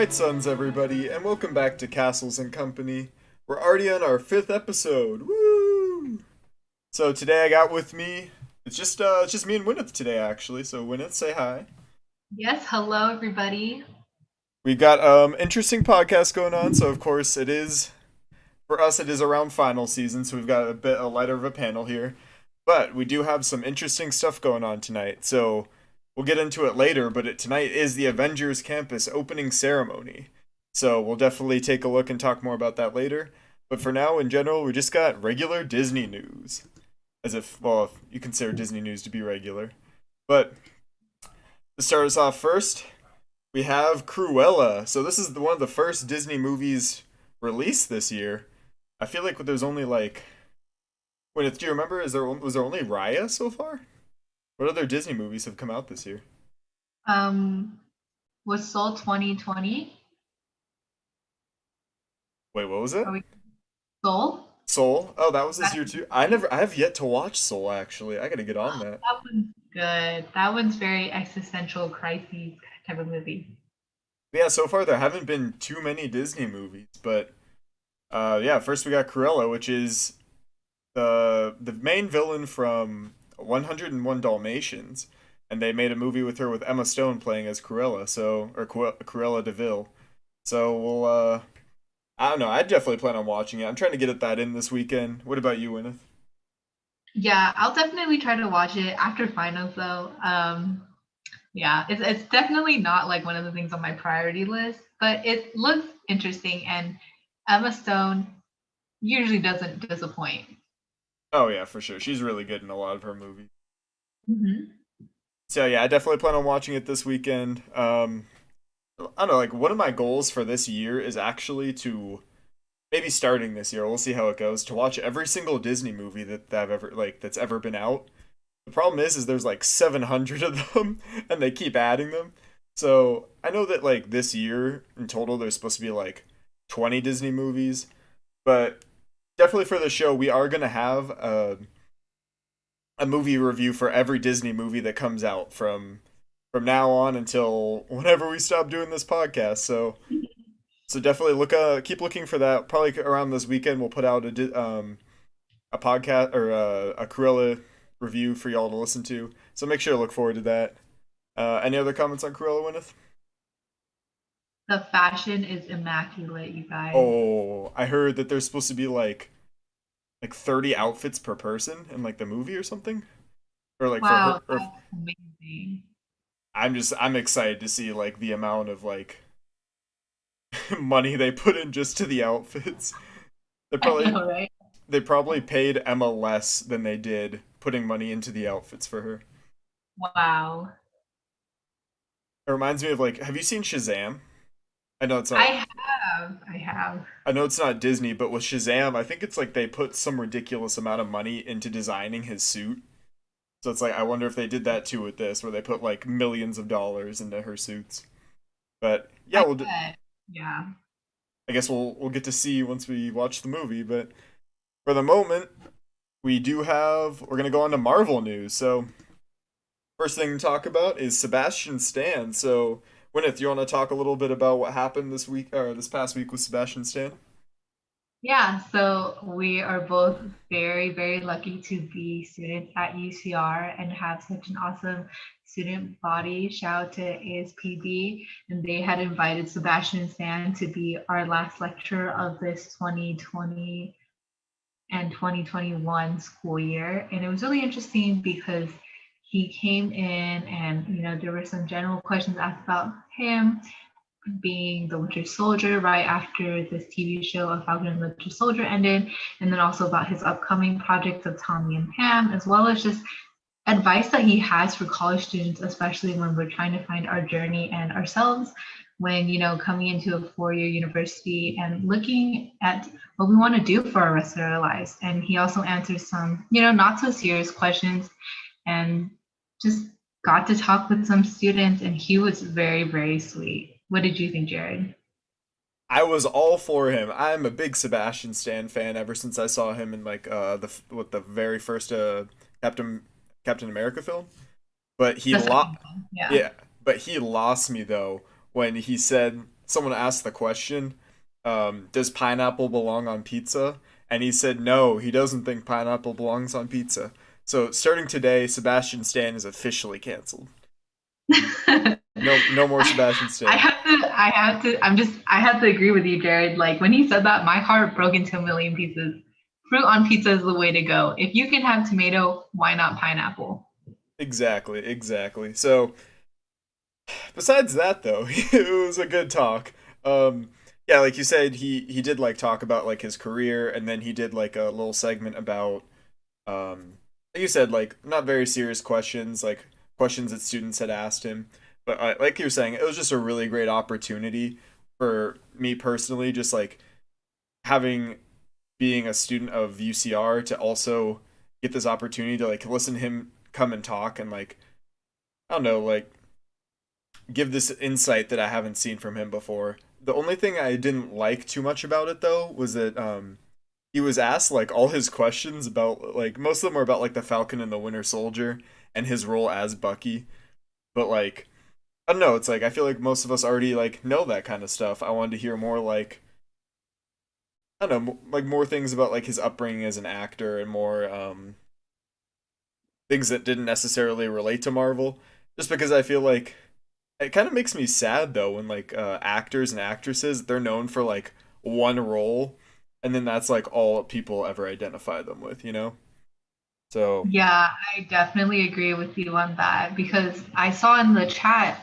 Alright, sons, everybody, and welcome back to Castles and Company. We're already on our 5th episode. Woo! So today I got with me, it's just me and Wynneth today, actually. So Wynneth, say hi. Yes, hello everybody. We got interesting podcast going on. So of course it is for us. It is around final season, so we've got a lighter of a panel here. But we do have some interesting stuff going on tonight. So we'll get into it later. But tonight is the Avengers Campus Opening Ceremony. So we'll definitely take a look and talk more about that later. But for now, in general, we just got regular Disney news. As if, well, if you consider Disney news to be regular. But to start us off first, we have Cruella. So this is one of the first Disney movies released this year. I feel like there's only like, wait, do you remember? Was there only Raya so far? What other Disney movies have come out this year? Um, was Soul 2020? Wait, what was it? Are we Soul? Soul? Oh, that was this That, year too. I have yet to watch Soul actually. I gotta get on that. that one's good. That one's very existential crisis type of movie. Yeah, so far there haven't been too many Disney movies, but yeah, first we got Cruella, which is the main villain from 101 Dalmatians, and they made a movie with her with Emma Stone playing as Cruella, Cruella Deville. So I don't know, I definitely plan on watching it. I'm trying to get that in this weekend. What about you, Wynneth? Yeah, I'll definitely try to watch it after finals though. Yeah, it's definitely not like one of the things on my priority list, but it looks interesting and Emma Stone usually doesn't disappoint. Oh yeah, for sure. She's really good in a lot of her movies. Hmm. So yeah, I definitely plan on watching it this weekend. I don't know, like one of my goals for this year is actually to maybe starting this year, we'll see how it goes, to watch every single Disney movie that I've ever that's ever been out. The problem is there's like 700 of them and they keep adding them. So, I know that like this year in total there's supposed to be like 20 Disney movies, but definitely for the show we are going to have a movie review for every Disney movie that comes out from now on until whenever we stop doing this podcast. So definitely keep looking for that. Probably around this weekend we'll put out a podcast or a Cruella review for y'all to listen to. So make sure to look forward to that. Any other comments on Cruella, Wynneth? The fashion is immaculate, you guys. Oh, I heard that there's supposed to be like 30 outfits per person in like the movie or something, or like for her. Wow, Or that's amazing. I'm excited to see like the amount of like money they put in just to the outfits. They I probably know, right? they probably paid Emma less than they did putting money into the outfits for her. Wow. It reminds me of like, have you seen Shazam? I know it's not. I I have. I know it's not Disney, but with Shazam, I think it's like they put some ridiculous amount of money into designing his suit. So it's like I wonder if they did that too with this, where they put like millions of dollars into her suits. But yeah, I bet. Yeah. I guess we'll get to see once we watch the movie. But for the moment, we're gonna go on to Marvel news. So first thing to talk about is Sebastian Stan. So Gwyneth, you want to talk a little bit about what happened this week or this past week with Sebastian Stan? Yeah, so we are both very, very lucky to be students at UCR and have such an awesome student body. Shout out to ASPB, and they had invited Sebastian Stan to be our last lecturer of this 2020 and 2021 school year. And it was really interesting because he came in and, there were some general questions asked about him being the Winter Soldier right after this TV show of Falcon and the Winter Soldier ended, and then also about his upcoming projects of Tommy and Pam, as well as just advice that he has for college students, especially when we're trying to find our journey and ourselves when coming into a four-year university and looking at what we want to do for our rest of our lives. And he also answers some not so serious questions and just got to talk with some students, and he was very, very sweet. What did you think, Jared? I was all for him. I'm a big Sebastian Stan fan ever since I saw him in like the very first Captain Captain America film. But he The lost second one, yeah. yeah, but he lost me though when he said someone asked the question, does pineapple belong on pizza? And he said no, he doesn't think pineapple belongs on pizza. So starting today, Sebastian Stan is officially canceled. No, no more I, Sebastian I Stan. have to, I have to, I'm just, I have to agree with you, Jared. Like when he said that, my heart broke into a million pieces. Fruit on pizza is the way to go. If you can have tomato, why not pineapple? Exactly, exactly. So besides that though, it was a good talk. Yeah, like you said, he did like talk about like his career, and then he did like a little segment about like you said, like not very serious questions, like questions that students had asked him. But like you were saying, it was just a really great opportunity for me personally, just like having being a student of UCR to also get this opportunity to like listen to him come and talk and like I don't know, like give this insight that I haven't seen from him before. The only thing I didn't like too much about it though was that he was asked like all his questions about like most of them were about like the Falcon and the Winter Soldier and his role as Bucky. But like I don't know, it's like I feel like most of us already like know that kind of stuff. I wanted to hear more like I don't know, like more things about like his upbringing as an actor and more things that didn't necessarily relate to Marvel. Just because I feel like it kind of makes me sad though when like actors and actresses they're known for like one role, and then that's like all people ever identify them with, you know? So Yeah, I definitely agree with you on that because I saw in the chat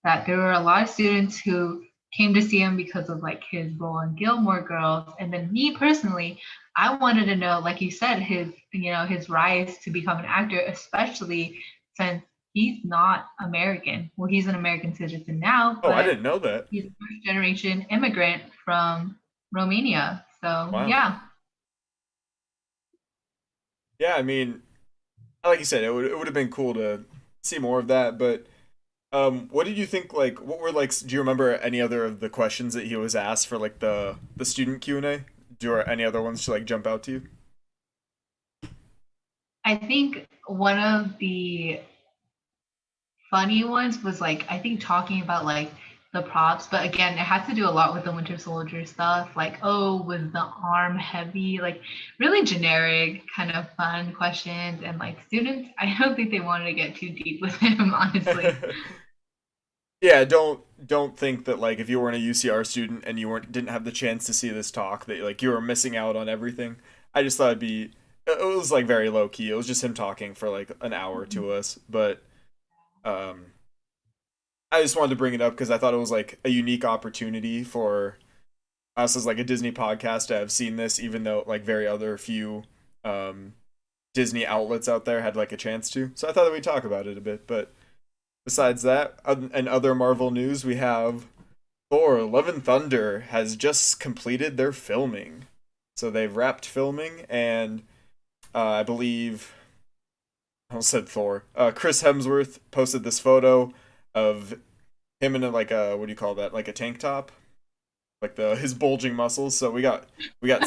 that there were a lot of students who came to see him because of like his role in Gilmore Girls. And then me personally, I wanted to know, like you said, his rise to become an actor, especially since he's not American. Well, he's an American citizen now, oh, I but didn't know that. he's a first generation immigrant from Romania. So Wow. yeah, Yeah, I mean, like you said, it would have been cool to see more of that. But what did you think? Like, what were like? Do you remember any other of the questions that he was asked for like the student Q&A? Do any other ones to like jump out to you? I think one of the funny ones was like I think talking about like the props, but again, it had to do a lot with the Winter Soldier stuff. Like, oh, was the arm heavy? Like, really generic, kind of fun questions. And like students, I don't think they wanted to get too deep with him, honestly. Yeah, don't think that like if you weren't a UCR student and you weren't didn't have the chance to see this talk that like you were missing out on everything. I just thought it was like very low key. It was just him talking for like an hour to us, but um I just wanted to bring it up because I thought it was like a unique opportunity for us as like a Disney podcast to have seen this, even though like very other few um Disney outlets out there had like a chance to. So I thought that we'd talk about it a bit. But besides that, and other Marvel news, we have Thor: Love and Thunder has just completed their filming. So they've wrapped filming, and I believe I almost said Thor. Chris Hemsworth posted this photo of him in a, like a what do you call that? Like a tank top, like the his bulging muscles. So we got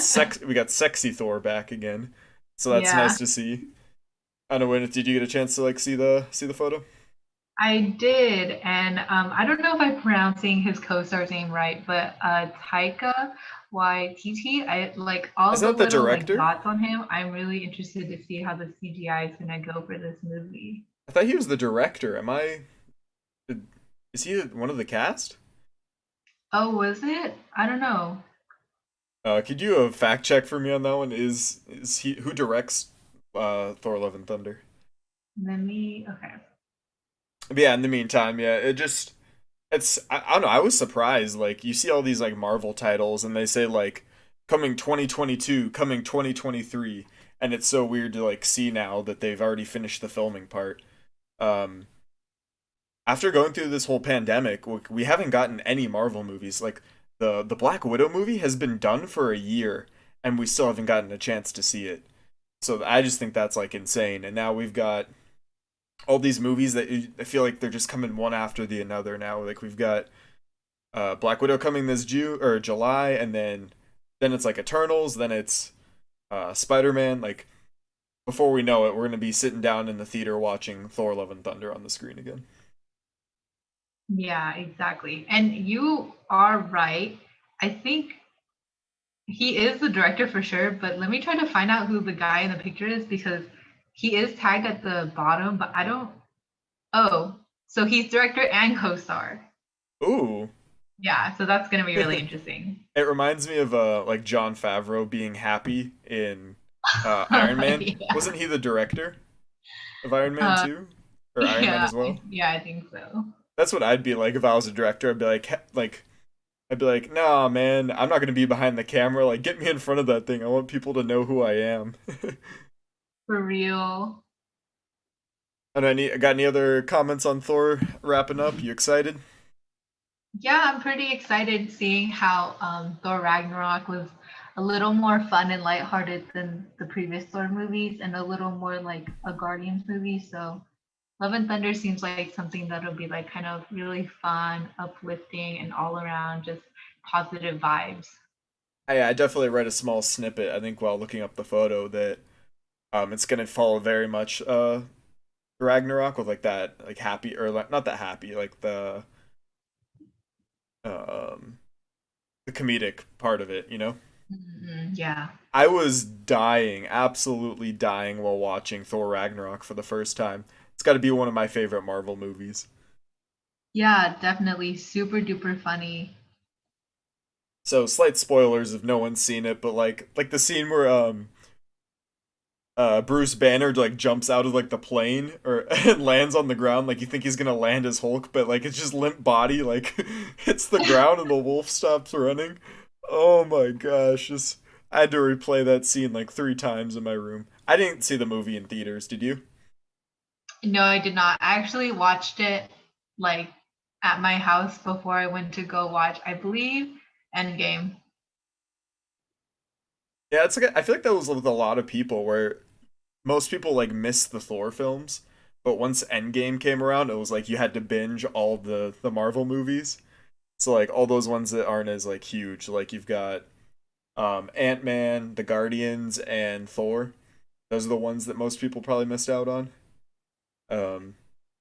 sexy Thor back again. So that's Yeah, nice to see. I don't know when did you get a chance to like see the photo? I did. And I don't know if I'm pronouncing his co-star's name right, but Taika Waititi, I like all Isn't the that the little like director? dots on him. I'm really interested to see how the CGI is gonna go for this movie. I thought he was the director. Am I? Is he one of the cast? Oh, was it? I don't know. Could you fact check for me on that one? Is he who directs Thor: Love and Thunder? Let me. Okay. But yeah, in the meantime, yeah, I don't know. I was surprised. Like you see all these like Marvel titles, and they say like coming 2022, coming 2023, and it's so weird to like see now that they've already finished the filming part. Um, After going through this whole pandemic, we haven't gotten any Marvel movies. Like the Black Widow movie has been done for a year, and we still haven't gotten a chance to see it. So I just think that's like insane. And now we've got all these movies that I feel like they're just coming one after the another now. Like we've got Black Widow coming this June or July, and then it's like Eternals, then it's Spider Man. Like before we know it, we're gonna be sitting down in the theater watching Thor: Love and Thunder on the screen again. Yeah, exactly. And you are right. I think he is the director for sure, but let me try to find out who the guy in the picture is because he is tagged at the bottom, but I don't. Oh, so he's director and co-star. Ooh. Yeah, so that's gonna be really It interesting. reminds me of like John Favreau being happy in Iron Man. Yeah. Wasn't he the director of Iron Man 2? Or Iron Man Yeah, as well? yeah, I think so. That's what I'd be like if I was a director. I'd be like I'd be like, "Nah, man, I'm not gonna be behind the camera. Like, get me in front of that thing. I want people to know who I am." For real. And got any other comments on Thor wrapping up? You excited? Yeah, I'm pretty excited seeing how Thor Ragnarok was a little more fun and lighthearted than the previous Thor movies and a little more like a Guardians movie. So Love and Thunder seems like something that'll be like kind of really fun, uplifting, and all around just positive vibes. I definitely read a small snippet. I think while looking up the photo that it's gonna follow very much Ragnarok with like that like happy or like not that happy like um the comedic part of it. You know, Yeah. I was dying, absolutely dying while watching Thor Ragnarok for the first time. It's got to be one of my favorite Marvel movies. Yeah, definitely super duper funny. So slight spoilers if no one's seen it, but like the scene where Bruce Banner like jumps out of like the plane or and lands on the ground like you think he's gonna land as Hulk, but like it's just limp body like hits the ground and the wolf stops running. Oh my gosh, just I had to replay that scene like 3 times in my room. I didn't see the movie in theaters, did you? No, I did not. I actually watched it like at my house before I went to go watch, I believe, Endgame. Yeah, it's like I feel like that was with a lot of people where most people like missed the Thor films, but once Endgame came around, it was like you had to binge all the Marvel movies. So like all those ones that aren't as like huge, like you've got Ant-Man, the Guardians, and Thor. Those are the ones that most people probably missed out on. Um,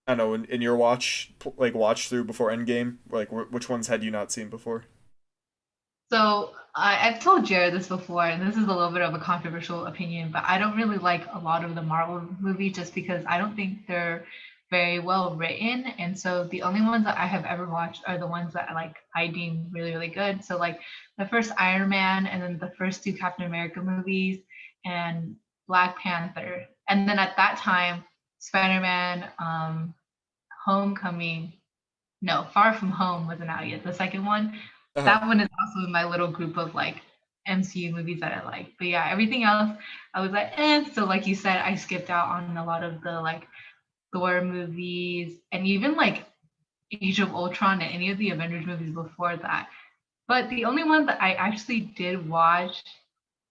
I know in your watch through before Endgame, like which ones had you not seen before? So I've told Jared this before, and this is a little bit of a controversial opinion, but I don't really like a lot of the Marvel movies just because I don't think they're very well written. And so the only ones that I have ever watched are the ones that I deem really, really good. So like the first Iron Man and then the first two Captain America movies and Black Panther. And then at that time, Spider-Man, Homecoming, no, Far From Home wasn't out yet. The second one, Uh-huh. that one is also in my little group of like MCU movies that I like. But yeah, everything else I was like, eh. So like you said, I skipped out on a lot of the like Thor movies and even like Age of Ultron and any of the Avengers movies before that. But the only one that I actually did watch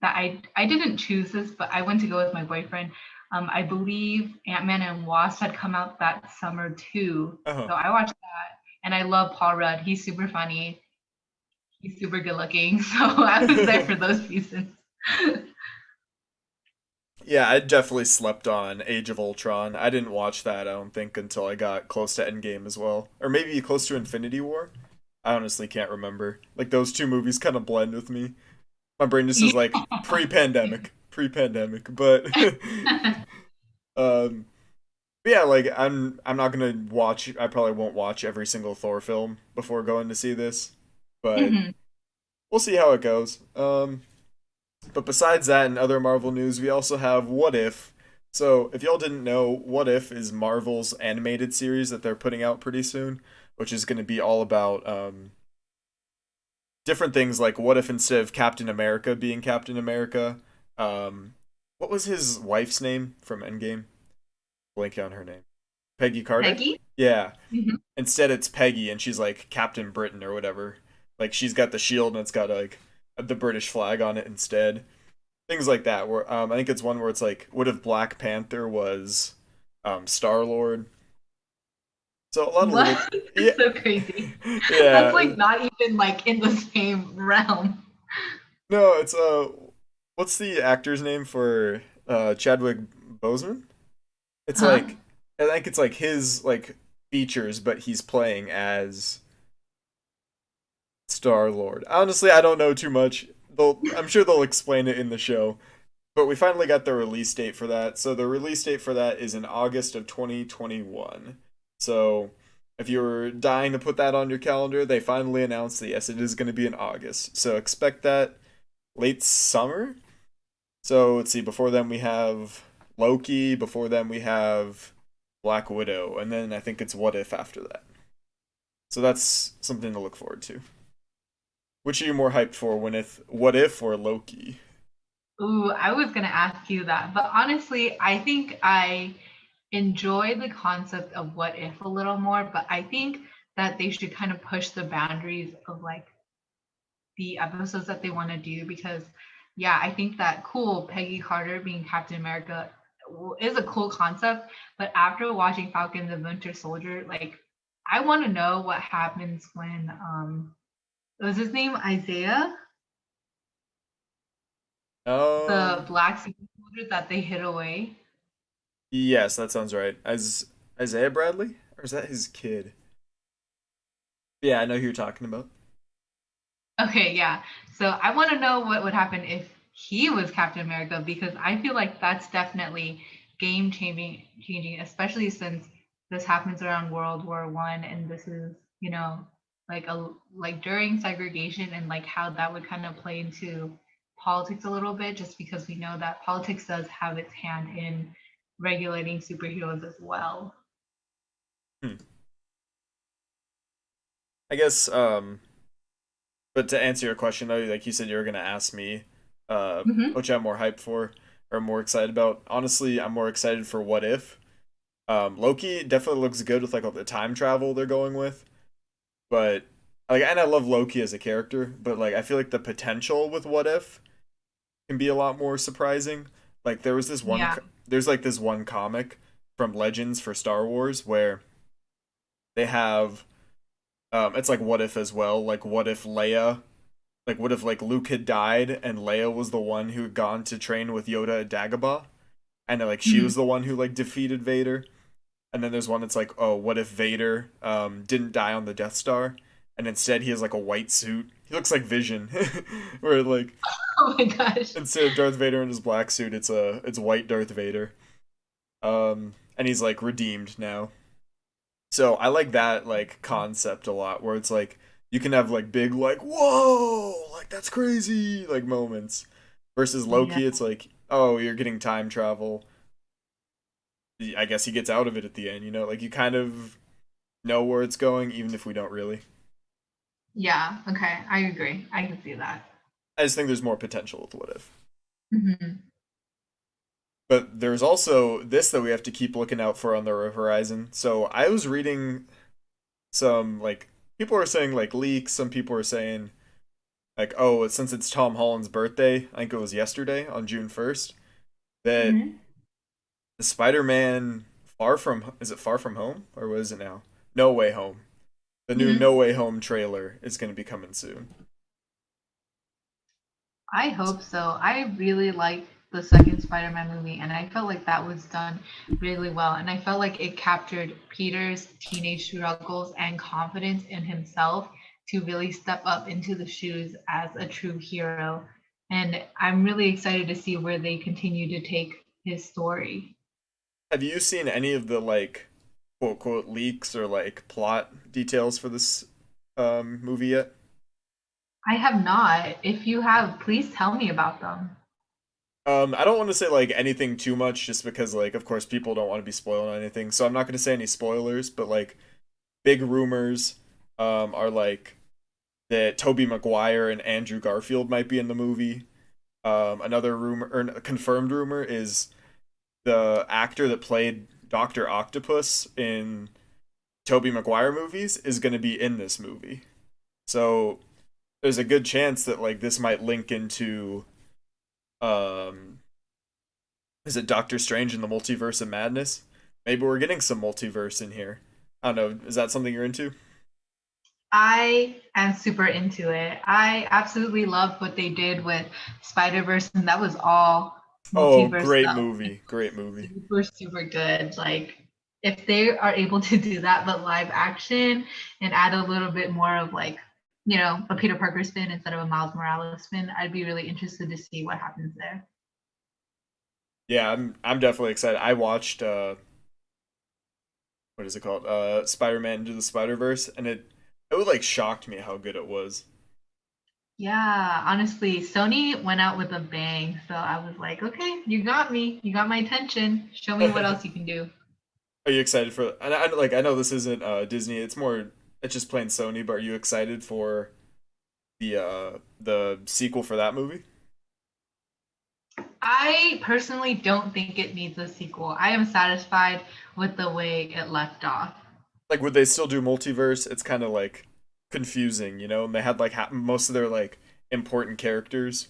that I didn't choose this, but I went to go with my boyfriend. I believe Ant Man and Wasp had come out that summer too, Uh-huh. so I watched that, and I love Paul Rudd. He's super funny. He's super good looking, so I was there for those reasons. Yeah, I definitely slept on Age of Ultron. I didn't watch that, I don't think, until I got close to Endgame as well. Or maybe close to Infinity War. I honestly can't remember. Like those two movies kind of blend with me. My brain just is like pre-pandemic, pre-pandemic. But um yeah, like I'm not gonna watch. I probably won't watch every single Thor film before going to see this, but Mhm. we'll see how it goes. But besides that, and other Marvel news, we also have What If. So if y'all didn't know, What If is Marvel's animated series that they're putting out pretty soon, which is going to be all about different things like what if instead of Captain America being Captain America, um, what was his wife's name from Endgame? Blanking on her name. Peggy Carter? Peggy? Yeah. Mhm. Instead, it's Peggy, and she's like Captain Britain or whatever. Like she's got the shield, and it's got like the British flag on it instead. Things like that. Where I think it's one where it's like, what if Black Panther was Star Lord? So a lot of little, What? yeah, That's so crazy. That's yeah. like not even like in the same realm. No, it's what's the actor's name for Chadwick Boseman? It's Huh? like I think it's like his like features, but he's playing as Star Lord. Honestly, I don't know too much. I'm sure they'll explain it in the show. But we finally got the release date for that. So the release date for that is in August of 2021. So if you're dying to put that on your calendar, they finally announced that yes, it is going to be in August. So expect that late summer. So let's see, before then we have Loki, before then we have Black Widow, and then I think it's What If after that. So that's something to look forward to. Which are you more hyped for, when if What If or Loki? Ooh, I was gonna ask you that, but honestly, I think I enjoy the concept of what if a little more, but I think that they should kind of push the boundaries of like the episodes that they want to do because yeah, I think that cool Peggy Carter being Captain America is a cool concept, but after watching Falcon the Winter Soldier, like I want to know what happens when was his name Isaiah, the Um, black super soldier that they hid away. yes, that sounds right. As Isaiah Bradley, or is that his kid? Yeah, I know who you're talking about. Okay, yeah. So I want to know what would happen if he was Captain America because I feel like that's definitely changing, especially since this happens around World War I and this is, like like during segregation and like how that would kind of play into politics a little bit, just because we know that politics does have its hand in regulating superheroes as well. Hmm. I guess but to answer your question though, like you said you were gonna ask me Hmm. which I'm more hyped for or more excited about. Honestly, I'm more excited for What If. Loki definitely looks good with like all the time travel they're going with. But like, and I love Loki as a character, but like I feel like the potential with What If can be a lot more surprising. Like Yeah. there's like this one comic from Legends for Star Wars where they have it's like What If as well. Like what if like Luke had died and Leia was the one who had gone to train with Yoda at Dagobah, and like she Mhm. was the one who like defeated Vader. And then there's one that's like, oh, what if Vader didn't die on the Death Star, and instead he has like a white suit. He looks like Vision, where like Oh my gosh. instead of Darth Vader in his black suit, it's white Darth Vader. And he's like redeemed now. So I like that like concept a lot, where it's like you can have like big like whoa, like that's crazy like moments. Versus Yeah. Loki, it's like, oh, you're getting time travel. I guess he gets out of it at the end, like you kind of know where it's going, even if we don't really. Yeah. Okay. I agree. I can see that. I just think there's more potential with What If. Hmm. But there's also this that we have to keep looking out for on the horizon. So I was reading some like people are saying like leaks. Some people are saying like, oh, since it's Tom Holland's birthday, I think it was yesterday on June 1st, that Hmm. the Spider-Man Far From Home, or what is it now? No Way Home. The new No Hmm. Way Home trailer is going to be coming soon. I hope so. I really liked the second Spider-Man movie, and I felt like that was done really well. And I felt like it captured Peter's teenage struggles and confidence in himself to really step up into the shoes as a true hero. And I'm really excited to see where they continue to take his story. Have you seen any of the like quote quote leaks or like plot details for this movie yet? I have not. If you have, please tell me about them. I don't want to say like anything too much just because like of course people don't want to be spoiled on anything. So I'm not going to say any spoilers, but like big rumors are like that Tobey Maguire and Andrew Garfield might be in the movie. Another rumor or a confirmed rumor is the actor that played Dr. Octopus in Tobey Maguire movies is going to be in this movie. So there's a good chance that like this might link into um is it Doctor Strange in the Multiverse of Madness? Maybe we're getting some multiverse in here. I don't know. Is that something you're into? I am super into it. I absolutely loved what they did with Spider-Verse, and that was all Oh, multiverse great stuff. movie. Great movie. Super, super good. Like, if they are able to do that, but live action and add a little bit more of like, a Peter Parker spin instead of a Miles Morales spin, I'd be really interested to see what happens there. Yeah, I'm definitely excited. I watched what is it called? Spider-Man Into the Spider-Verse, and it would like shocked me how good it was. Yeah, honestly, Sony went out with a bang. So I was like, okay, you got me. You got my attention. Show me what else you can do. Are you excited for? And I know this isn't Disney. It's just plain Sony. But are you excited for the sequel for that movie? I personally don't think it needs a sequel. I am satisfied with the way it left off. Like, would they still do multiverse? It's kind of like confusing, you know. And they had like most of their like important characters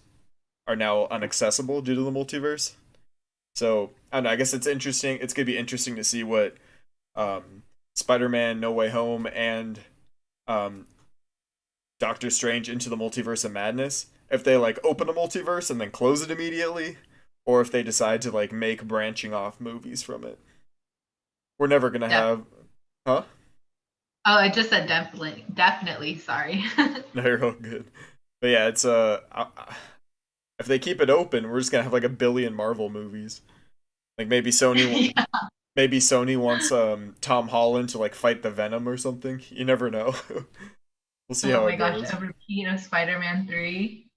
are now unaccessible due to the multiverse. So I don't know. I guess it's interesting. It's gonna be interesting to see what Spider-Man: No Way Home and um, Doctor Strange Into the Multiverse of Madness, if they like open a multiverse and then close it immediately, or if they decide to like make branching off movies from it. We're never gonna Def- have, huh? oh, I just said definitely, definitely. Sorry. No, you're all good. But yeah, it's if they keep it open, we're just gonna have like a billion Marvel movies. Like Yeah. maybe Sony wants Tom Holland to like fight the Venom or something. You never know. We'll see Oh how my it gosh, goes. a repeat of Spider-Man 3.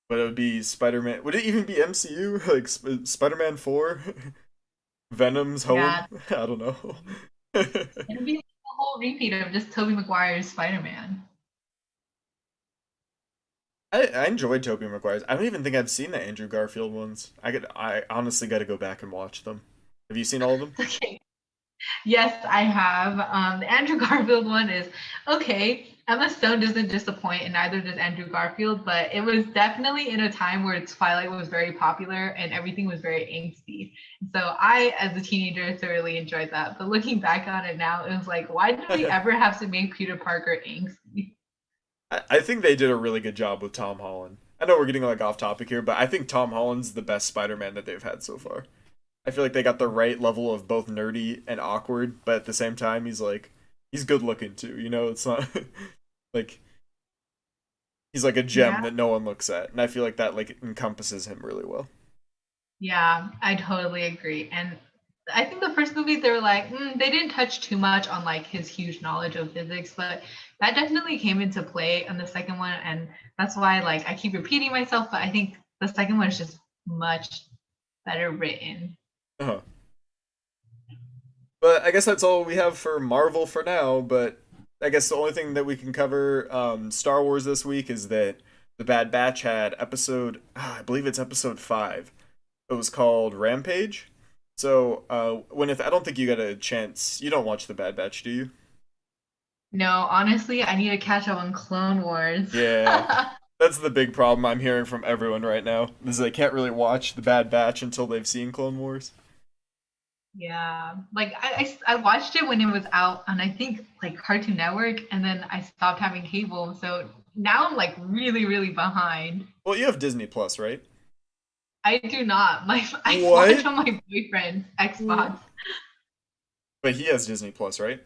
But it would be Spider-Man. Would it even be MCU? Like Spider-Man 4? Venom's home? Yeah, I don't know. it'll be like a whole repeat of just Tobey Maguire's Spider-Man. I enjoyed Tobey Maguire's. I don't even think I've seen the Andrew Garfield ones. I honestly got to go back and watch them. Have you seen all of them? Okay. Yes, I have. The Andrew Garfield one is okay. Emma Stone doesn't disappoint, and neither does Andrew Garfield. But it was definitely in a time where Twilight was very popular and everything was very angsty. So I, as a teenager, thoroughly enjoyed that. But looking back on it now, it was like, why did we ever have to make Peter Parker angsty? I think they did a really good job with Tom Holland. I know we're getting like off topic here, but I think Tom Holland's the best Spider-Man that they've had so far. I feel like they got the right level of both nerdy and awkward, but at the same time, he's good looking too. You know, it's not like he's like a gem Yeah, that no one looks at, and I feel like that like encompasses him really well. yeah, I totally agree. And I think the first movie they were like, they didn't touch too much on like his huge knowledge of physics, but that definitely came into play in the second one, and that's why like I keep repeating myself. But I think the second one is just much better written. Uh-huh. But I guess that's all we have for Marvel for now. But I guess the only thing that we can cover Star Wars this week is that the Bad Batch had I believe it's episode 5. It was called Rampage. So when if I don't think you got a chance, you don't watch the Bad Batch, do you? No, honestly, I need to catch up on Clone Wars. Yeah, that's the big problem I'm hearing from everyone right now. Is they can't really watch the Bad Batch until they've seen Clone Wars. Yeah, like I watched it when it was out on I think like Cartoon Network, and then I stopped having cable, so now I'm like really really behind. Well, you have Disney Plus, right? I do not. I watch What? on my boyfriend's Xbox. But he has Disney Plus, right?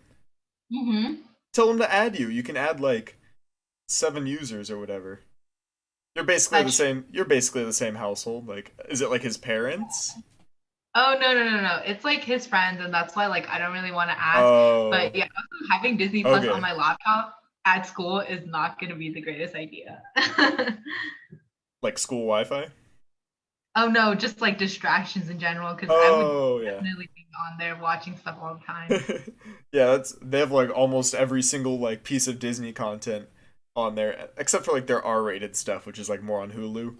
Mm-hmm. Tell him to add you. You can add like 7 users or whatever. That's You're basically the same household. Like, is it like his parents? oh no. It's like his friends, and that's why like I don't really want to ask. But Oh, yeah, also having Disney Plus on okay. my laptop at school is not going to be the greatest idea. Like school Wi-Fi. Oh no, just like distractions in general, because I would Oh yeah. definitely be on there watching stuff all the time. Yeah, that's they have like almost every single like piece of Disney content on there, except for like their R-rated stuff, which is like more on Hulu,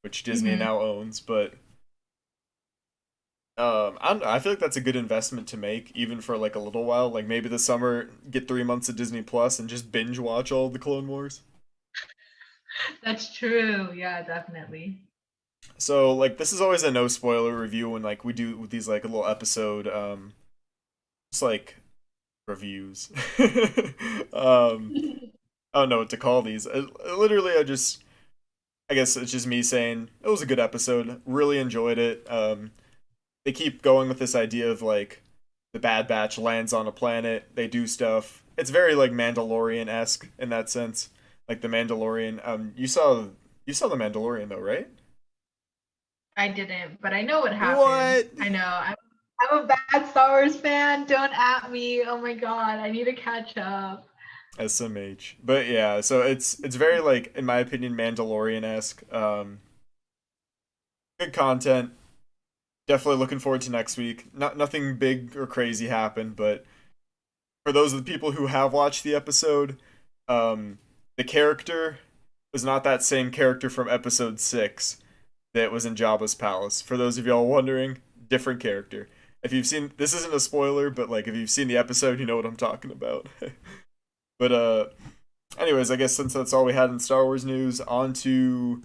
which Disney Hmm. now owns. But I don't know, I feel like that's a good investment to make, even for like a little while. Like maybe this summer, get 3 months of Disney Plus and just binge watch all of the Clone Wars. That's true. Yeah, definitely. So like this is always a no spoiler review when like we do these like a little episode just like reviews. um I don't know what to call these. Literally I guess it's just me saying it was a good episode. Really enjoyed it. they keep going with this idea of like the Bad Batch lands on a planet, they do stuff. It's very like Mandalorian esque in that sense. Like the Mandalorian. You saw the Mandalorian though, right? I didn't, but I know what happened. What? I know. I'm a bad Star Wars fan. Don't at me. Oh my god, I need to catch up. SMH. But yeah, so it's very like in my opinion Mandalorian esque. Good content. Definitely looking forward to next week. Nothing big or crazy happened, but for those of the people who have watched the episode, the character was not that same character from episode 6 that was in Jabba's palace. For those of y'all wondering, different character. If you've seen, this isn't a spoiler, but like if you've seen the episode, you know what I'm talking about. But anyways, I guess since that's all we had in Star Wars news, on to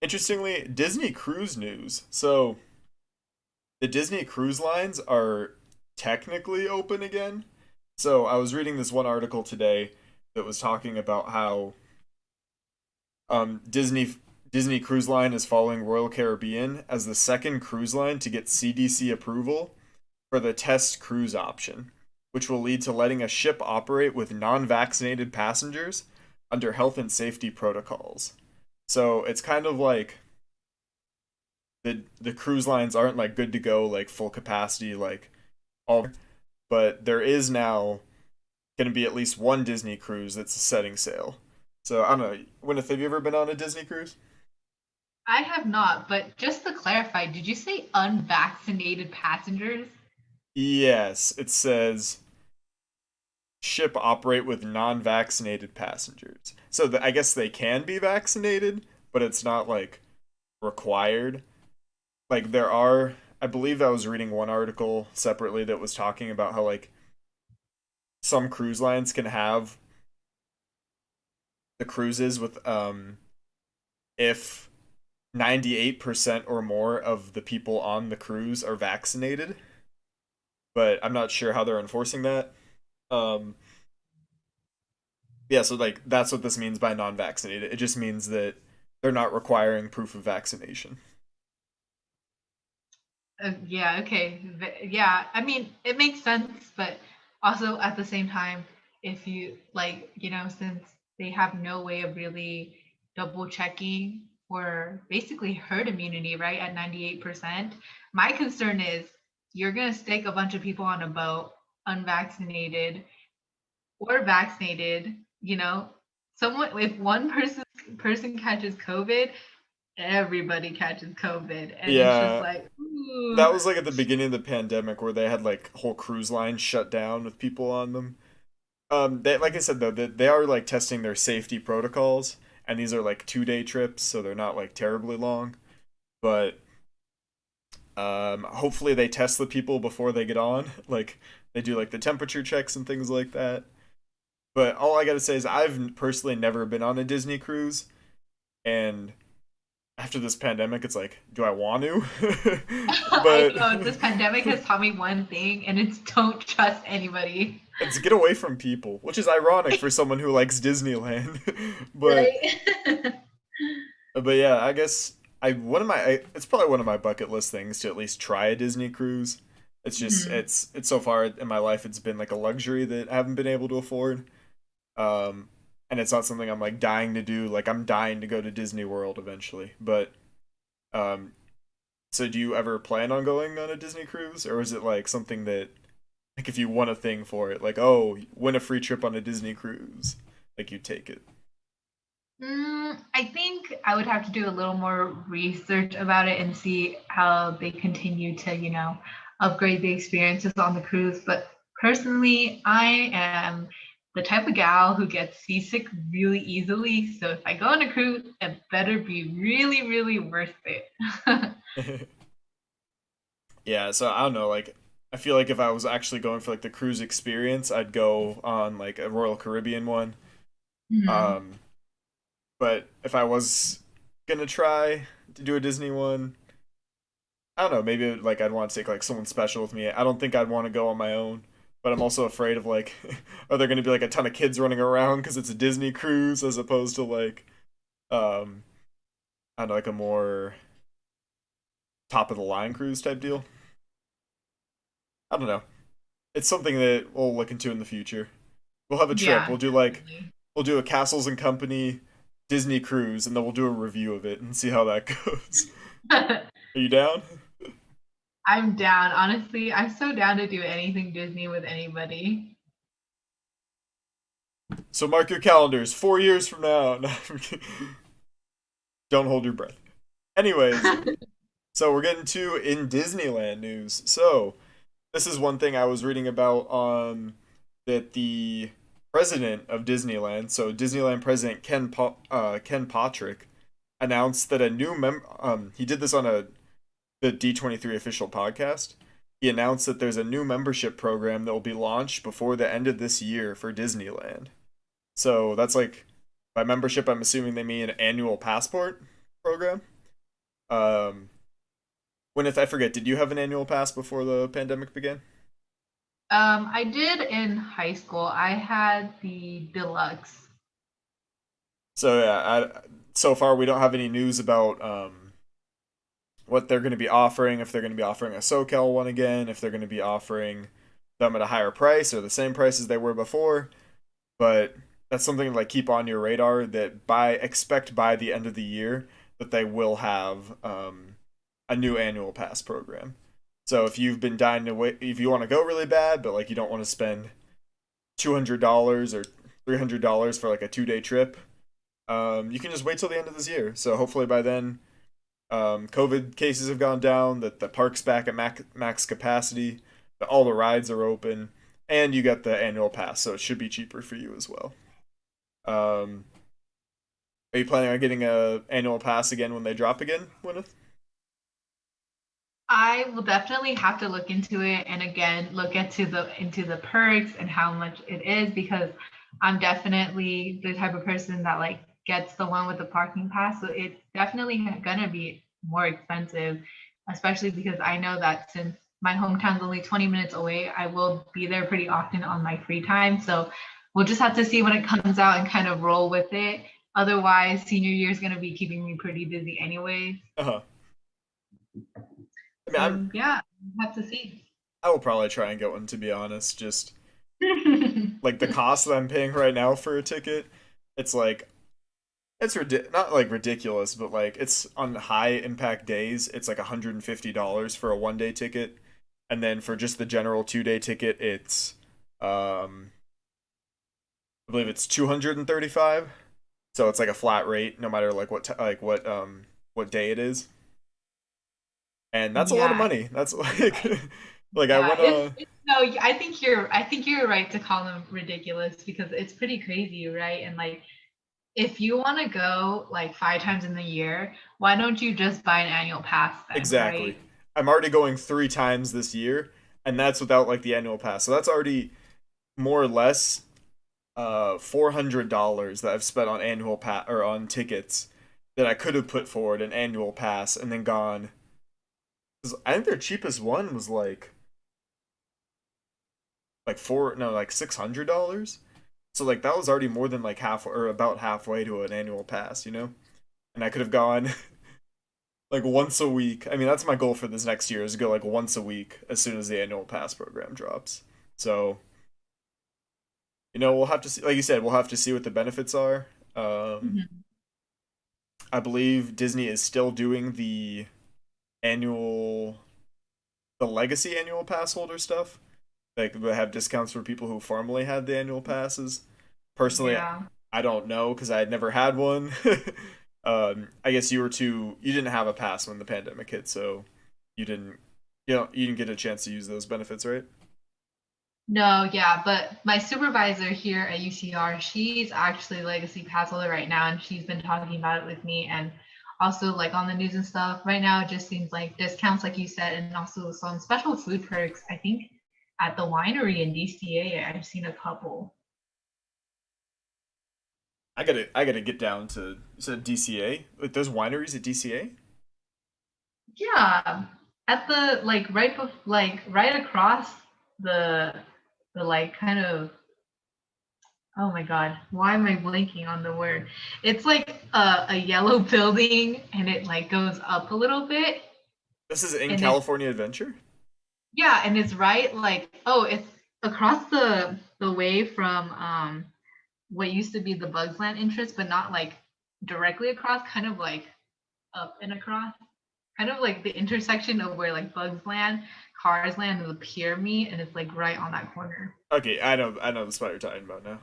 interestingly Disney cruise news. So the Disney cruise lines are technically open again. So I was reading this one article today that was talking about how Disney Cruise Line is following Royal Caribbean as the second cruise line to get CDC approval for the test cruise option, which will lead to letting a ship operate with non-vaccinated passengers under health and safety protocols. So it's kind of like the cruise lines aren't like good to go like full capacity like all, but there is now going to be at least one Disney cruise that's setting sail. So I don't know. Gwyneth, have you ever been on a Disney cruise? I have not, but just to clarify, did you say unvaccinated passengers? Yes, it says ship operate with non-vaccinated passengers. So I guess they can be vaccinated, but it's not like required. Like there are, I believe I was reading one article separately that was talking about how like some cruise lines can have the cruises with if 98% or more of the people on the cruise are vaccinated, but I'm not sure how they're enforcing that. Um yeah, so like that's what this means by non-vaccinated. It just means that they're not requiring proof of vaccination. Yeah, okay. Yeah, I mean, it makes sense, but also at the same time, if you like, since they have no way of really double checking for basically herd immunity, right, at 98%, my concern is you're going to stick a bunch of people on a boat, unvaccinated or vaccinated, someone if one person catches COVID, everybody catches COVID, and it's just Yeah, like, ooh. that was like at the beginning of the pandemic where they had like whole cruise lines shut down with people on them. They, like I said though, they are like testing their safety protocols, and these are like 2 day trips, so they're not like terribly long. But hopefully they test the people before they get on. Like they do like the temperature checks and things like that. But all I gotta say is I've personally never been on a Disney cruise, and after this pandemic, it's like, do I want to? I But know this pandemic has taught me one thing, and it's don't trust anybody. it's get away from people, which is ironic for someone who likes Disneyland. but Right? but yeah, I guess it's probably one of my bucket list things to at least try a Disney cruise. It's just Mhm. it's so far in my life it's been like a luxury that I haven't been able to afford. Um, and it's not something I'm like dying to do. Like I'm dying to go to Disney World eventually. But um, so do you ever plan on going on a Disney cruise, or is it like something that like if you won a thing for it, like oh, win a free trip on a Disney cruise, like you take it? I think I would have to do a little more research about it and see how they continue to, upgrade the experiences on the cruise. But personally, I am the type of gal who gets seasick really easily. So if I go on a cruise, it better be really, really worth it. Yeah, so I don't know, like I feel like if I was actually going for like the cruise experience, I'd go on like a Royal Caribbean one. Mhm. Um, but if I was gonna try to do a Disney one, I don't know, maybe like I'd want to take like someone special with me. I don't think I'd want to go on my own, but I'm also afraid of like are there gonna be like a ton of kids running around because it's a Disney cruise as opposed to like um I don't know, like a more top of the line cruise type deal. I don't know. It's something that we'll look into in the future. We'll have a trip. Yeah, definitely. We'll do a Castles and Company Disney cruise, and then we'll do a review of it and see how that goes. Are you down? I'm down. Honestly, I'm so down to do anything Disney with anybody. So mark your calendars. 4 years from now. No, don't hold your breath. Anyways, so we're getting to in Disneyland news. So this is one thing I was reading about that the president of Disneyland, so Disneyland president Ken Potrick, announced that a new he did this on the D23 official podcast. He announced that there's a new membership program that will be launched before the end of this year for Disneyland. So that's like by membership, I'm assuming they mean an annual passport program. Um, when if I forget, did you have an annual pass before the pandemic began? I did in high school. I had the deluxe. So yeah, so far we don't have any news about what they're going to be offering. If they're going to be offering a SoCal one again, if they're going to be offering them at a higher price or the same price as they were before. But that's something to like keep on your radar. That by expect by the end of the year that they will have a new annual pass program. So if you've been dying to wait, if you want to go really bad, but like you don't want to spend $200 or $300 for like a 2 day trip, you can just wait till the end of this year. So hopefully by then, COVID cases have gone down, that the park's back at max capacity, that all the rides are open, and you get the annual pass, so it should be cheaper for you as well. Um, are you planning on getting a annual pass again when they drop again, Gwyneth? I will definitely have to look into it and again look into the perks and how much it is because I'm definitely the type of person that like gets the one with the parking pass. So it's definitely gonna be more expensive, especially because I know that since my hometown's only 20 minutes away, I will be there pretty often on my free time. So we'll just have to see when it comes out and kind of roll with it. Otherwise, senior year is gonna be keeping me pretty busy anyways. Uh huh. I mean, So yeah, we'll have to see. I will probably try and get one to be honest. Just like the cost that I'm paying right now for a ticket, it's like not like ridiculous, but like it's on high impact days, it's like $150 for a 1 day ticket, and then for just the general 2 day ticket, it's um I believe it's 235. So it's like a flat rate, no matter like what day it is, and that's a lot of Yeah, money. That's like like I yeah. went It's no. I think you're right to call them ridiculous because it's pretty crazy, right? And like, if you want to go like 5 times in the year, why don't you just buy an annual pass then, exactly. right? I'm already going 3 times this year, and that's without like the annual pass. So that's already more or less $400 that I've spent on annual pass or on tickets that I could have put forward an annual pass and then gone. 'Cause I think their cheapest one was like four no like $600. So like that was already more than like half or about halfway to an annual pass, you know? And I could have gone like once a week. I mean, that's my goal for this next year is to go like once a week as soon as the annual pass program drops. So, we'll have to see, like you said, we'll have to see what the benefits are. Um, Mhm. I believe Disney is still doing annual, the legacy annual pass holder stuff. Like they have discounts for people who formerly had the annual passes. Personally, Yeah. I don't know because I had never had one. I guess you didn't have a pass when the pandemic hit, so you didn't, you didn't get a chance to use those benefits, right? No, yeah, but my supervisor here at UCR, she's actually legacy pass holder right now, and she's been talking about it with me, and also like on the news and stuff. Right now, it just seems like discounts, like you said, and also some special food perks. I think at the winery in DCA, I've seen a couple. I gotta get down to you said DCA. Like there's wineries at DCA. Yeah, at the like like right across the like kind of oh my god, why am I blanking on the word? It's like a yellow building and it like goes up a little bit This is in and it's California Adventure. Yeah, and it's right like, oh, it's across the way from what used to be the Bugs Land entrance, but not like directly across, kind of like up and across. Kind of like the intersection of where like Bugs Land, Cars Land, and the Pier meet, and it's like right on that corner. Okay, I know the spot you're talking about now.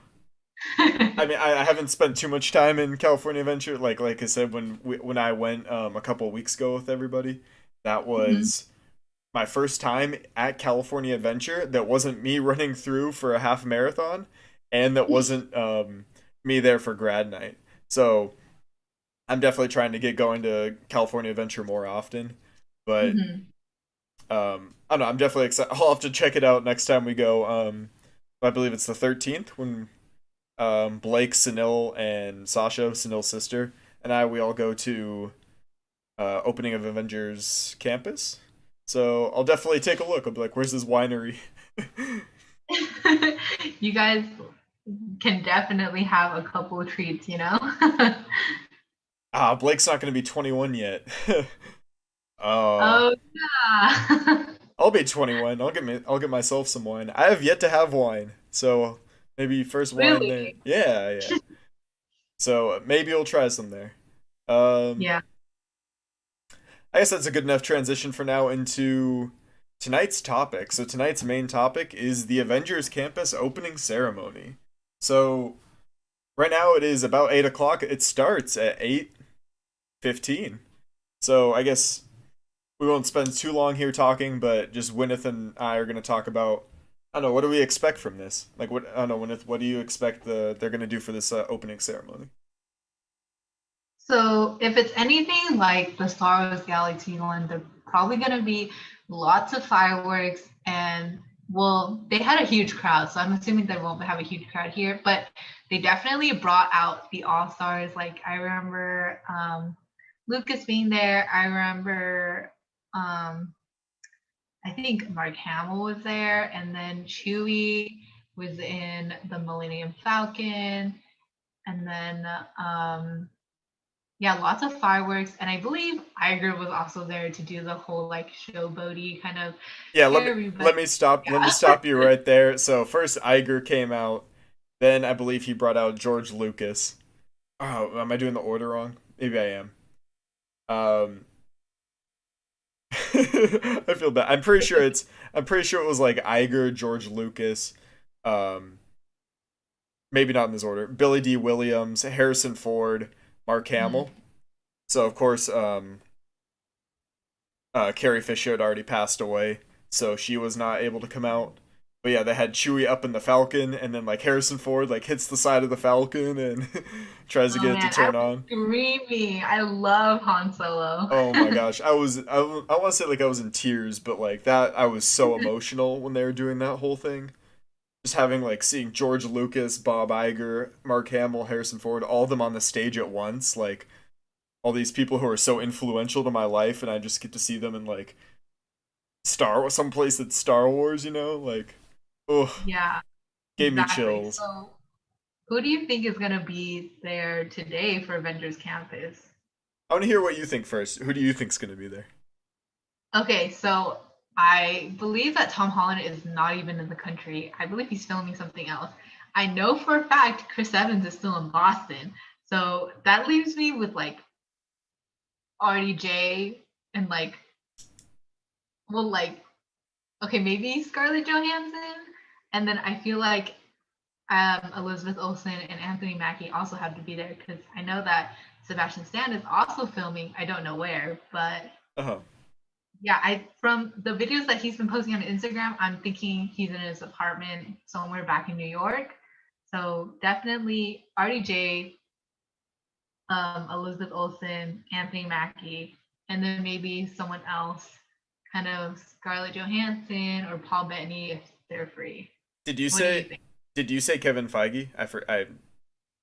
I mean, I haven't spent too much time in California Adventure. Like I said, when I went a couple of weeks ago with everybody, that Mhm. was my first time at California Adventure. That wasn't me running through for a half marathon, and that wasn't me there for grad night. So I'm definitely trying to get going to California Adventure more often. But Mhm. I don't know. I'm definitely excited. I'll have to check it out next time we go. I believe it's the 13th when Blake, Sunil, and Sasha, Sunil's sister, and we all go to opening of Avengers Campus. So I'll definitely take a look. I'll be like, "Where's this winery?" You guys can definitely have a couple of treats, you know? Blake's not going to be 21 yet. Oh, Oh yeah. I'll be 21. I'll get myself some wine. I have yet to have wine, so maybe first wine Really? there. Yeah, yeah. So maybe we'll try some there. Um, Yeah. I guess that's a good enough transition for now into tonight's topic. So tonight's main topic is the Avengers Campus Opening Ceremony. So right now it is about 8 o'clock. It starts at 8:15. So I guess we won't spend too long here talking, but just Gwyneth and I are going to talk about. I don't know. What do we expect from this? Like, what I don't know, Gwyneth. What do you expect they're going to do for this opening ceremony? So if it's anything like the Star Wars Galaxy one, they're probably gonna be lots of fireworks and well, they had a huge crowd, so I'm assuming they won't have a huge crowd here, but they definitely brought out the all stars. Like I remember Lucas being there. I remember um, I think Mark Hamill was there, and then Chewie was in the Millennium Falcon, and then yeah, lots of fireworks, and I believe Iger was also there to do the whole like showboaty kind of Yeah, everybody. let me Yeah. stop you right there. So first Iger came out, then I believe he brought out George Lucas. Oh, am I doing the order wrong? Maybe I am. Um, I feel bad. I'm pretty sure it was like Iger, George Lucas, um, maybe not in this order. Billy D. Williams, Harrison Ford, Mark Mhm. Hamill. So of course, Carrie Fisher had already passed away, so she was not able to come out. But yeah, they had Chewie up in the Falcon, and then like Harrison Ford like hits the side of the Falcon and tries to Oh get it to man, I turn was on. screaming. I love Han Solo. Oh my gosh, I want to say like I was in tears, but like that I was so emotional when they were doing that whole thing. Just having like seeing George Lucas, Bob Iger, Mark Hamill, Harrison Ford, all of them on the stage at once, like all these people who are so influential to my life, and I just get to see them in like someplace that's Star Wars, like, oh, Yeah, gave me exactly. chills. So, who do you think is gonna be there today for Avengers Campus? I want to hear what you think first. Who do you think's gonna be there? Okay, so I believe that Tom Holland is not even in the country. I believe he's filming something else. I know for a fact Chris Evans is still in Boston. So that leaves me with like RDJ and like, well, like, okay, maybe Scarlett Johansson. And then I feel like Elizabeth Olsen and Anthony Mackie also have to be there because I know that Sebastian Stan is also filming. I don't know where, but Uh huh. yeah, I from the videos that he's been posting on Instagram, I'm thinking he's in his apartment somewhere back in New York. So definitely RDJ, Elizabeth Olsen, Anthony Mackie, and then maybe someone else, kind of Scarlett Johansson or Paul Bettany if they're free. Did you What do you say? think? Did you say Kevin Feige? I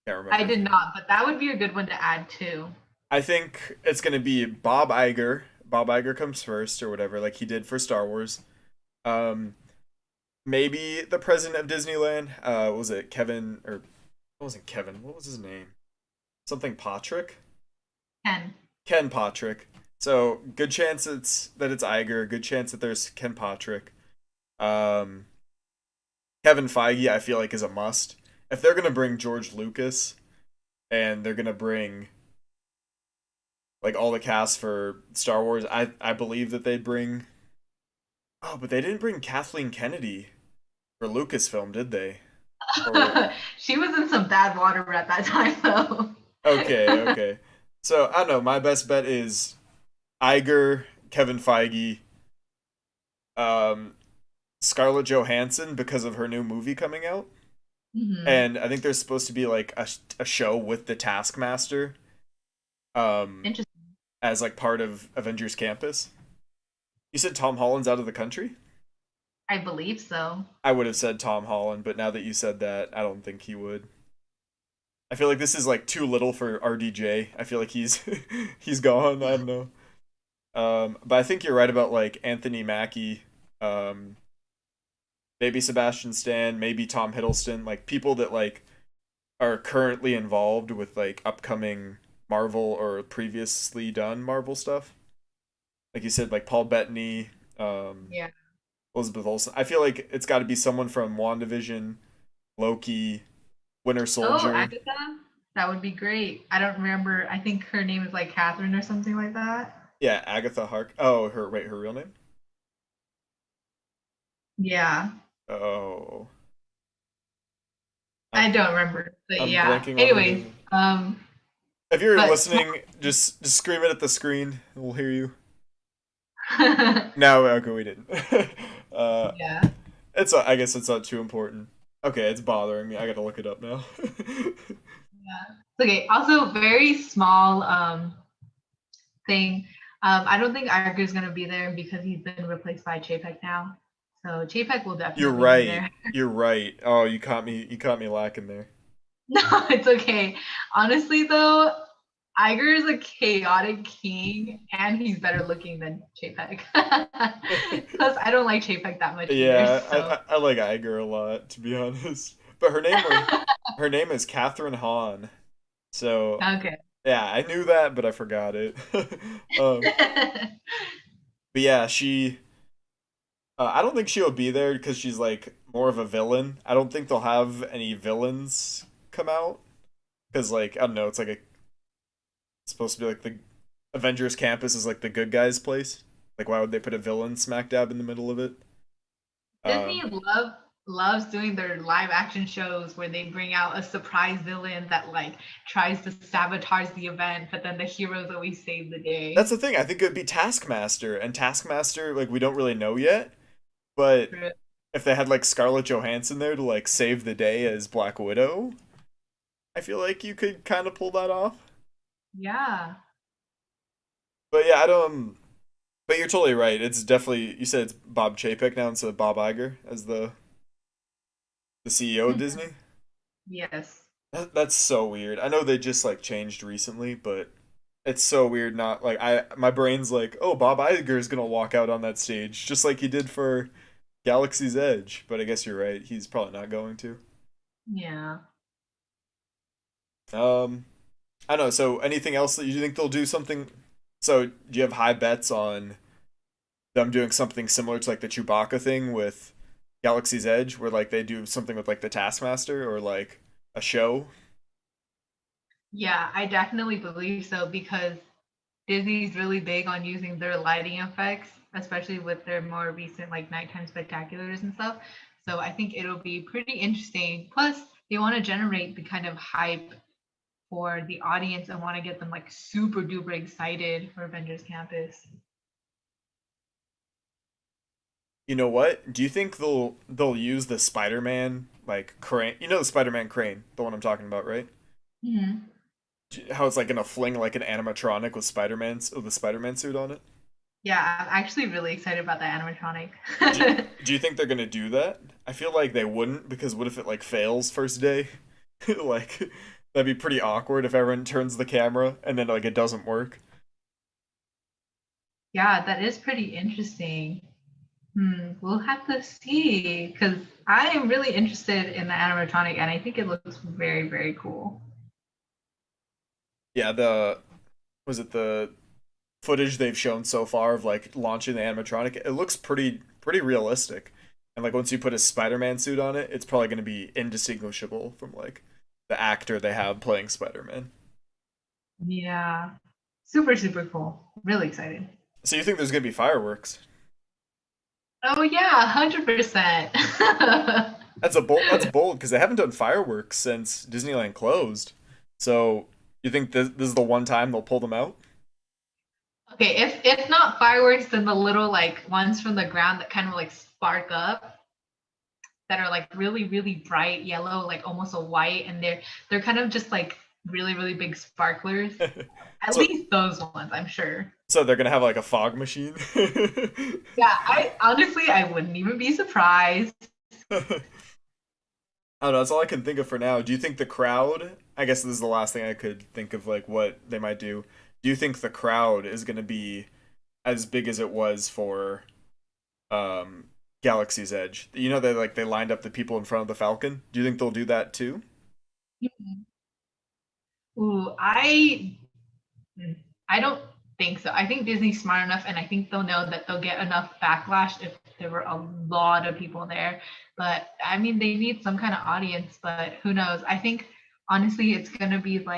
can't I remember if did you did. not, but that would be a good one to add too. I think it's gonna be Bob Iger. Bob Iger comes first, or whatever, like he did for Star Wars. Um, Maybe the president of Disneyland. What was it Kevin or it wasn't Kevin? What was his name? Something Patrick. 10. Ken Patrick. So good chance it's Iger. Good chance that there's Ken Patrick. Um, Kevin Feige, I feel like is a must. If they're gonna bring George Lucas and they're gonna bring like all the cast for Star Wars, I believe that they'd bring. Oh, but they didn't bring Kathleen Kennedy for Lucasfilm, did they? Or She was in some bad water at that time, though. okay, okay. So I don't know. My best bet is Iger, Kevin Feige, um, Scarlett Johansson because of her new movie coming out, Hmm. and I think there's supposed to be like a show with the Taskmaster, um, Interesting. as like part of Avengers Campus. You said Tom Holland's out of the country? I believe so. I would have said Tom Holland, but now that you said that, I don't think he would. I feel like this is like too little for RDJ. I feel like he's he's gone. I don't know. But I think you're right about like Anthony Mackie, um, maybe Sebastian Stan, maybe Tom Hiddleston, like people that like are currently involved with like upcoming Marvel or previously done Marvel stuff. Like you said, like Paul Bettany, um, Yeah. Elizabeth Olsen. I feel like it's got to be someone from WandaVision, Loki, Winter Oh, Soldier. Agatha? That would be great. I don't remember. I think her name is like Catherine or something like that. Yeah, Agatha Hark. Oh, her wait, her real name? Yeah. Oh, I I'm don't remember. But I'm yeah. blanking on her Anyways, name. um, If you're but small. listening, just scream it at the screen. We'll hear you. No, okay, we didn't. uh, Yeah. I guess it's not too important. Okay, it's bothering me. I gotta look it up now. Yeah. Okay. Also, very small thing. I don't think Iger's gonna be there because he's been replaced by Chapek now. So Chapek will You're definitely be right. there. You're right. Oh, you caught me. You caught me lacking there. No, it's okay. Honestly, though, Iger is a chaotic king, and he's better looking than Chapek. Plus, I don't like Chapek that much either. Yeah, So, I like Iger a lot, to be honest. But her name is Catherine Hahn. So okay. yeah, I knew that, but I forgot it. um, but yeah, she. I don't think she'll be there because she's like more of a villain. I don't think they'll have any villains come out because like I don't know. It's like it's supposed to be like the Avengers Campus is like the good guys' place. Like why would they put a villain smack dab in the middle of it? Disney Um, loves doing their live action shows where they bring out a surprise villain that like tries to sabotage the event, but then the heroes always save the that's day. the thing. I think it would be Taskmaster, and Taskmaster like we don't really know yet. But if they had like Scarlett Johansson there to like save the day as Black Widow, I feel like you could kind of pull that off. Yeah. But yeah, I don't. But you're totally right. It's definitely you said it's Bob Chapek now instead of Bob Iger as the CEO of Disney. Yes. That's so weird. I know they just like changed recently, but it's so weird. Not like I my brain's like, oh, Bob Iger is gonna walk out on that stage just like he did for Galaxy's Edge. But I guess you're right. He's probably not going to. Yeah. Um, I don't know. So anything else that you think they'll do something? So do you have high bets on them doing something similar to like the Chewbacca thing with Galaxy's Edge, where like they do something with like the Taskmaster or like a show? Yeah, I definitely believe so because Disney's really big on using their lighting effects, especially with their more recent like nighttime spectaculars and stuff. So I think it'll be pretty interesting. Plus, they want to generate the kind of hype for the audience and want to get them like super duper excited for Avengers Campus. You know what? Do you think they'll use the Spider-Man like crane? You know the Spider-Man crane, the one I'm talking about, right? Hmm. How it's like gonna fling like an animatronic with with the Spider-Man suit on it. Yeah, I'm actually really excited about that Do you, animatronic. do you think they're gonna do that? I feel like they wouldn't because what if it like fails first day? Like that'd be pretty awkward if everyone turns the camera and then like it doesn't work. Yeah, that is pretty interesting. We'll have to see because I am really interested in the animatronic and I think it looks very, very cool. Yeah, the was it the footage they've shown so far of like launching the animatronic? It looks pretty realistic. And like once you put a Spider-Man suit on it, it's probably going to be indistinguishable from like the actor they have playing Spider-Man. Yeah. Super, super cool. Really excited. So you think there's going to be fireworks? Oh yeah, 100%. That's bold because they haven't done fireworks since Disneyland closed. So you think this is the one time they'll pull them out? Okay, if not fireworks, then the little like ones from the ground that kind of like spark up that are like really, really bright yellow, like almost a white, and they're kind of just like really, really big sparklers. At So least those ones, I'm sure. so they're gonna have like a fog machine. Yeah, I honestly I wouldn't even be surprised. I don't know. That's all I can think of for now. Do you think the crowd? I guess this is the last thing I could think of, like what they might do. Do you think the crowd is going to be as big as it was for um, Galaxy's Edge? You know, they lined up the people in front of the Falcon. Do you think they'll do that too? Ooh, I don't think so. I think Disney's smart enough, and I think they'll know that they'll get enough backlash if there were a lot of people there. But I mean, they need some kind of audience, but who knows? I think honestly, it's gonna be like